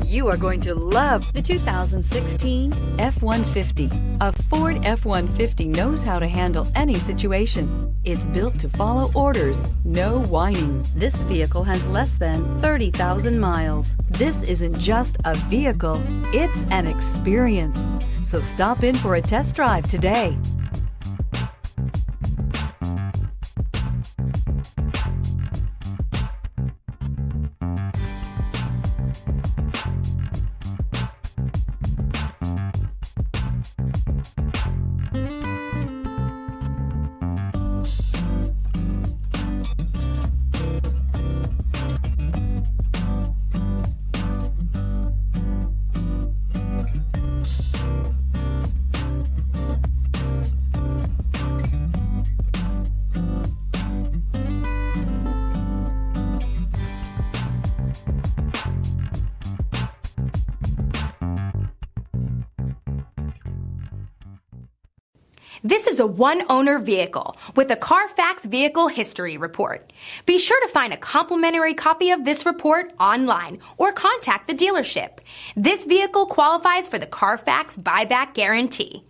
You are going to love the 2016 F-150. A Ford F-150 knows how to handle any situation. It's built to follow orders, no whining. This vehicle has less than 30,000 miles. This isn't just a vehicle, it's an experience. So stop in for a test drive today. This is a one-owner vehicle with a Carfax Vehicle History Report. Be sure to find a complimentary copy of this report online or contact the dealership. This vehicle qualifies for the Carfax Buyback Guarantee.